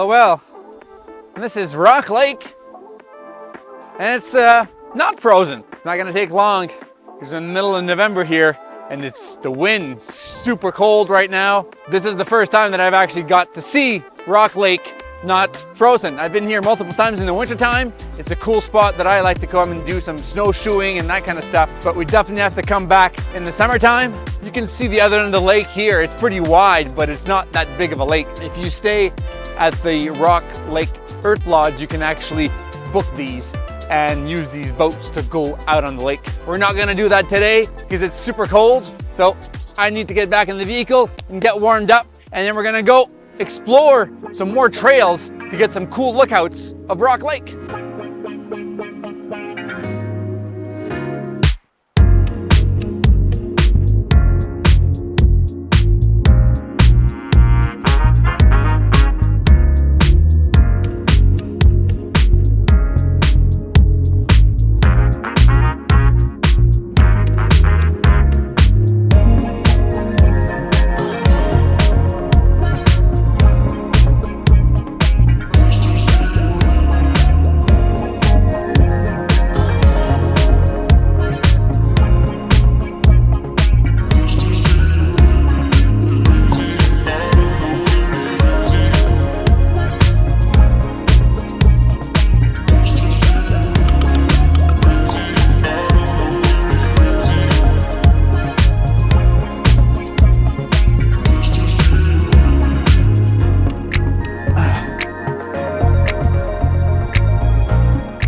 Well, this is Rock Lake, and it's not frozen. It's not gonna take long. It's in the middle of November here, and it's the wind super cold right now. This is the first time that I've actually got to see Rock Lake not frozen. I've been here multiple times in the wintertime. It's a cool spot that I like to come and do some snowshoeing and that kind of stuff, but we definitely have to come back in the summertime. You can see the other end of the lake here. It's pretty wide, but it's not that big of a lake. If you stay at the Rock Lake Earth Lodge, you can actually book these and use these boats to go out on the lake. We're not gonna do that today because it's super cold, so I need to get back in the vehicle and get warmed up, and then we're gonna go explore some more trails to get some cool lookouts of Rock Lake.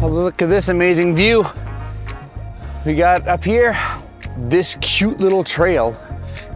Look at this amazing view we got up here. This cute little trail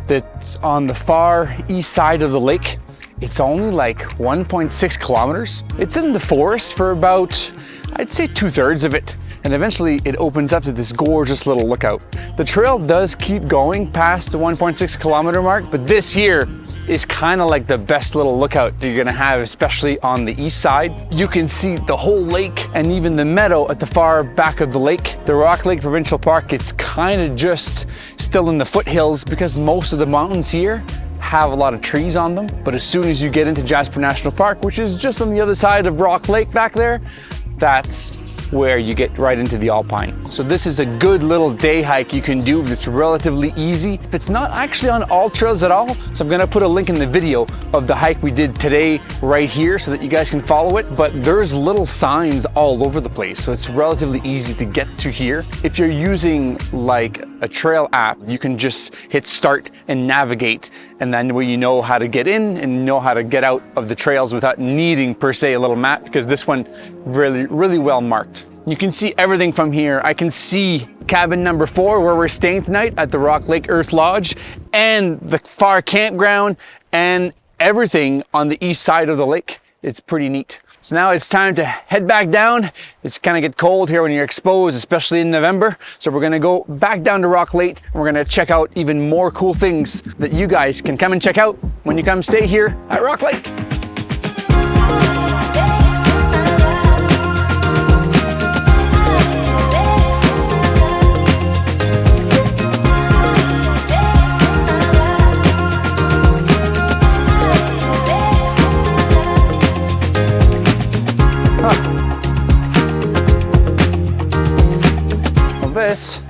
that's on the far east side of the lake. It's only like 1.6 kilometers. It's in the forest for about, I'd say 2/3 of it. And eventually it opens up to this gorgeous little lookout. The trail does keep going past the 1.6 kilometer mark, but this here is kind of like the best little lookout that you're gonna have, especially on the east side. You can see the whole lake and even the meadow at the far back of the lake. The Rock Lake Provincial Park, it's kind of just still in the foothills because most of the mountains here have a lot of trees on them. But as soon as you get into Jasper National Park, which is just on the other side of Rock Lake back there, that's where you get right into the alpine. So this is a good little day hike you can do. It's relatively easy. It's not actually on all trails at all, so I'm gonna put a link in the video of the hike we did today right here so that you guys can follow it, but there's little signs all over the place, so it's relatively easy to get to here. If you're using like a trail app, you can just hit start and navigate, and then where you know how to get in and know how to get out of the trails without needing per se a little map, because this one really well marked. You can see everything from here. I can see cabin number 4 where we're staying tonight at the Rock Lake Earth Lodge, and the far campground and everything on the east side of the lake. It's pretty neat. So now it's time to head back down. It's kind of get cold here when you're exposed, especially in November. So we're gonna go back down to Rock Lake and we're gonna check out even more cool things that you guys can come and check out when you come stay here at Rock Lake. This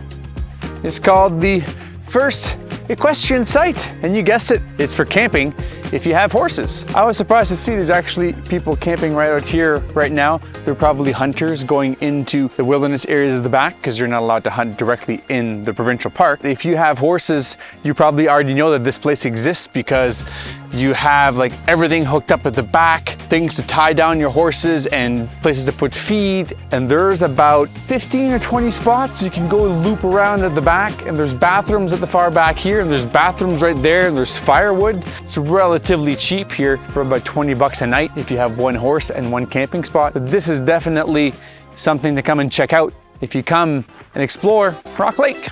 is called the first equestrian site, and you guessed it, it's for camping if you have horses. I was surprised to see there's actually people camping right out here right now. They're probably hunters going into the wilderness areas of the back because you're not allowed to hunt directly in the provincial park. If you have horses, you probably already know that this place exists because you have like everything hooked up at the back, things to tie down your horses and places to put feed. And there's about 15 or 20 spots you can go loop around at the back, and there's bathrooms at the far back here, and there's bathrooms right there, and there's firewood. It's relatively cheap here for about 20 bucks a night if you have one horse and one camping spot. But this is definitely something to come and check out if you come and explore Rock Lake.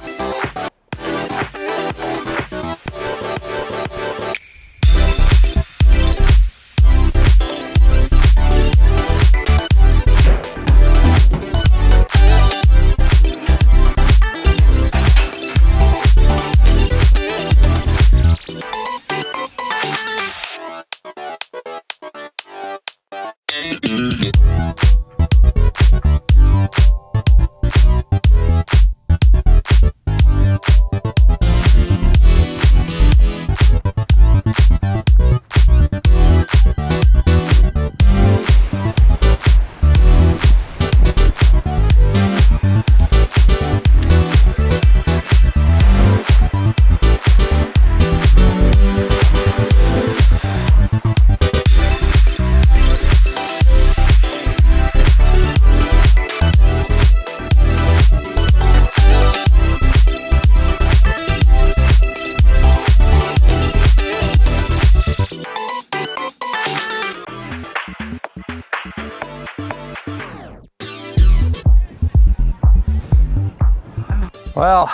Well,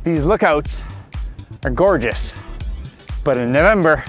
these lookouts are gorgeous, but in November,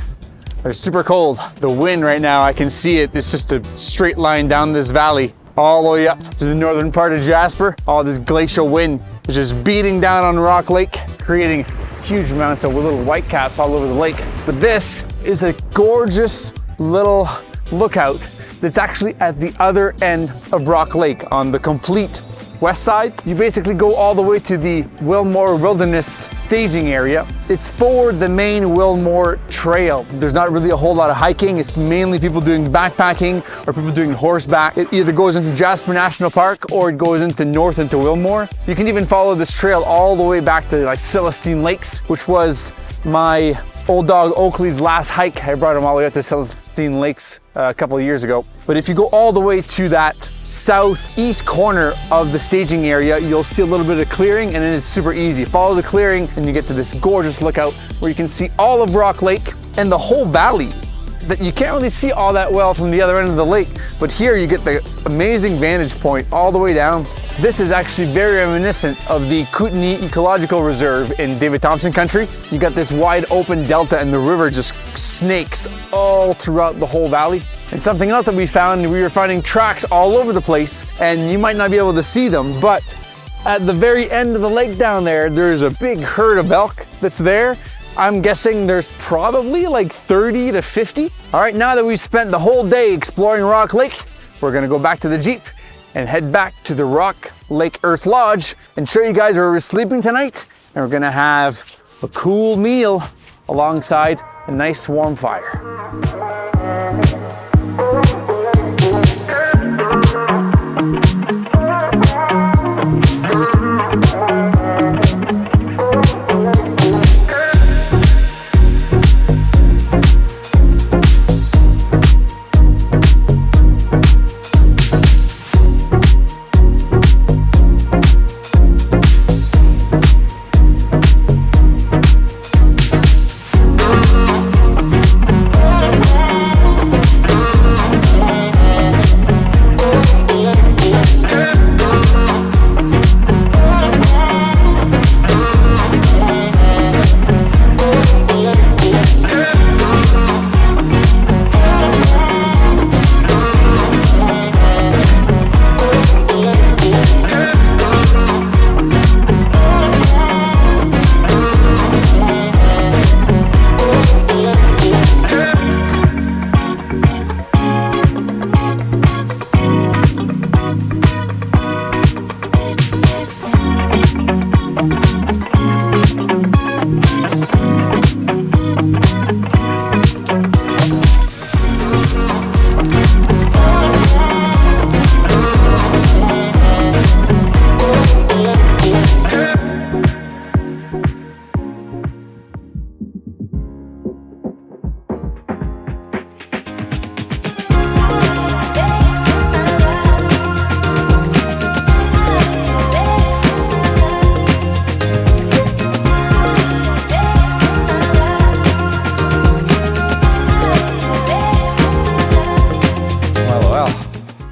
they're super cold. The wind right now, I can see it. It's just a straight line down this valley, all the way up to the northern part of Jasper. All this glacial wind is just beating down on Rock Lake, creating huge amounts of little white caps all over the lake. But this is a gorgeous little lookout that's actually at the other end of Rock Lake on the complete west side. You basically go all the way to the Willmore Wilderness staging area. It's for the main Willmore trail. There's not really a whole lot of hiking. It's mainly people doing backpacking or people doing horseback. It either goes into Jasper National Park or it goes into north into Willmore. You can even follow this trail all the way back to like Celestine Lakes, which was my old dog Oakley's last hike. I brought him all the way up to Celestine Lakes a couple of years ago. But if you go all the way to that southeast corner of the staging area, you'll see a little bit of clearing, and then it's super easy. Follow the clearing and you get to this gorgeous lookout where you can see all of Rock Lake and the whole valley that you can't really see all that well from the other end of the lake. But here you get the amazing vantage point all the way down. This is actually very reminiscent of the Kootenay Ecological Reserve in David Thompson country. You got this wide open delta and the river just snakes all throughout the whole valley. And something else that we found, we were finding tracks all over the place, and you might not be able to see them, but at the very end of the lake down there, there's a big herd of elk that's there. I'm guessing there's probably like 30 to 50. All right, now that we've spent the whole day exploring Rock Lake, we're gonna go back to the Jeep and head back to the Rock Lake Earth Lodge and show you guys where we're sleeping tonight. And we're gonna have a cool meal alongside a nice warm fire.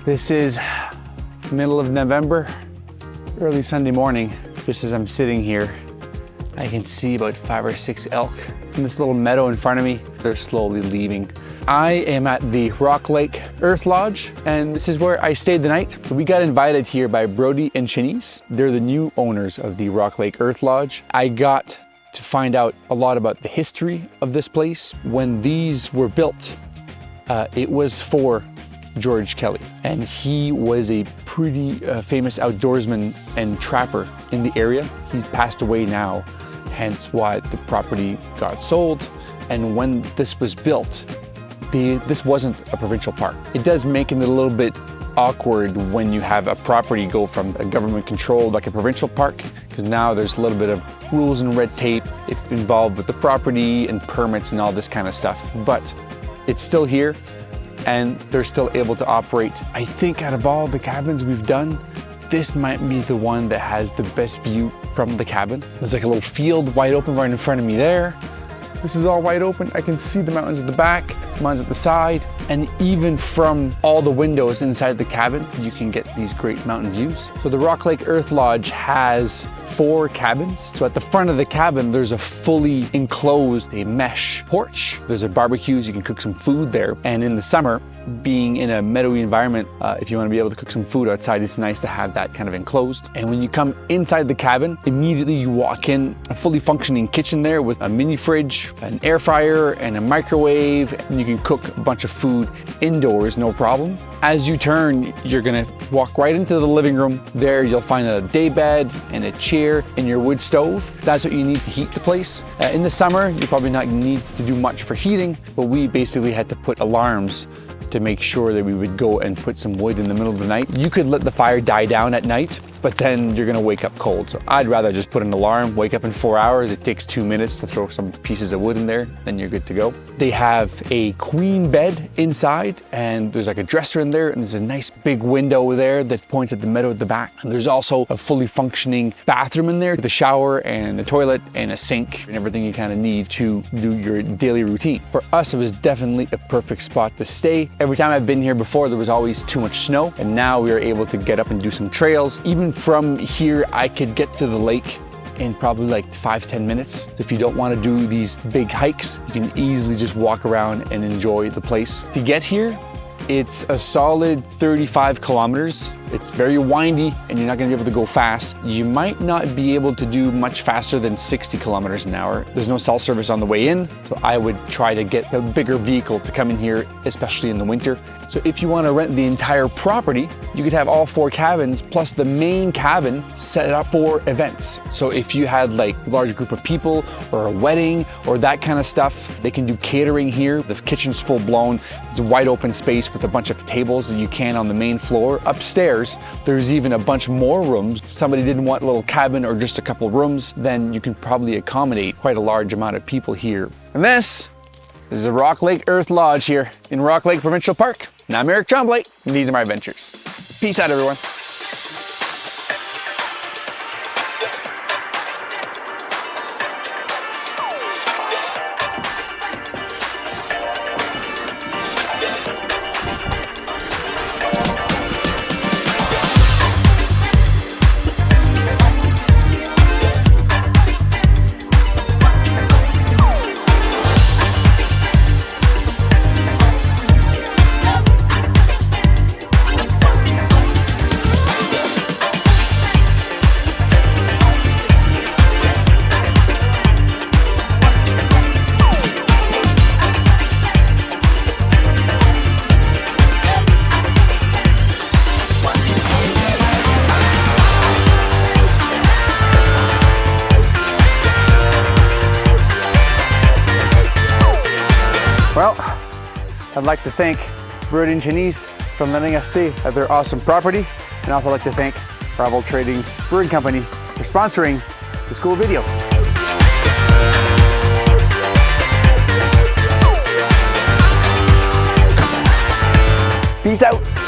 This is middle of November, early Sunday morning. Just as I'm sitting here, I can see about 5 or 6 elk in this little meadow in front of me. They're slowly leaving. I am at the Rock Lake Earth Lodge, and this is where I stayed the night. We got invited here by Brody and Cheanise. They're the new owners of the Rock Lake Earth Lodge. I got to find out a lot about the history of this place. When these were built, it was for George Kelley, and he was a pretty famous outdoorsman and trapper in the area. He's passed away now, hence why the property got sold. And when this was built, this wasn't a provincial park. It does make it a little bit awkward when you have a property go from a government controlled like a provincial park, because now there's a little bit of rules and red tape involved with the property and permits and all this kind of stuff. But it's still here and they're still able to operate. I think out of all the cabins we've done, this might be the one that has the best view from the cabin. There's like a little field wide open right in front of me there. This is all wide open. I can see the mountains at the back, mountains at the side, and even from all the windows inside the cabin, you can get these great mountain views. So the Rock Lake Earth Lodge has 4 cabins. So at the front of the cabin, there's a fully enclosed, a mesh porch. There's a barbecue, so you can cook some food there. And in the summer, being in a meadowy environment, if you want to be able to cook some food outside, it's nice to have that kind of enclosed. And when you come inside the cabin, immediately you walk in a fully functioning kitchen there with a mini fridge, an air fryer, and a microwave, and you can cook a bunch of food indoors, no problem. As you turn, you're gonna walk right into the living room. There you'll find a day bed and a chair and your wood stove. That's what you need to heat the place. In the summer, you probably not need to do much for heating, but we basically had to put alarms to make sure that we would go and put some wood in the middle of the night. You could let the fire die down at night, but then you're gonna wake up cold. So I'd rather just put an alarm, wake up in 4 hours. It takes 2 minutes to throw some pieces of wood in there, then you're good to go. They have a queen bed inside, and there's like a dresser in there, and there's a nice big window there that points at the meadow at the back. And there's also a fully functioning bathroom in there with a shower and a toilet and a sink and everything you kind of need to do your daily routine. For us, it was definitely a perfect spot to stay. Every time I've been here before, there was always too much snow, and now we were able to get up and do some trails. Even from here, I could get to the lake in probably like 5-10 minutes. If you don't want to do these big hikes, you can easily just walk around and enjoy the place. To get here, it's a solid 35 kilometers. It's very windy and you're not gonna be able to go fast. You might not be able to do much faster than 60 kilometers an hour. There's no cell service on the way in, so I would try to get a bigger vehicle to come in here, especially in the winter. So if you want to rent the entire property, you could have all 4 cabins plus the main cabin set up for events. So if you had like a large group of people or a wedding or that kind of stuff, they can do catering here. The kitchen's full blown. It's a wide open space with a bunch of tables that you can on the main floor. Upstairs, there's even a bunch more rooms. If somebody didn't want a little cabin or just a couple rooms, then you can probably accommodate quite a large amount of people here. And this is the Rock Lake Earth Lodge here in Rock Lake Provincial Park. And I'm Eric Tremblay, and these are my adventures. Peace out, everyone. Well, I'd like to thank Brody and Cheanise for letting us stay at their awesome property. And also I'd like to thank Bravo Trading Brewing Company for sponsoring this cool video. Peace out.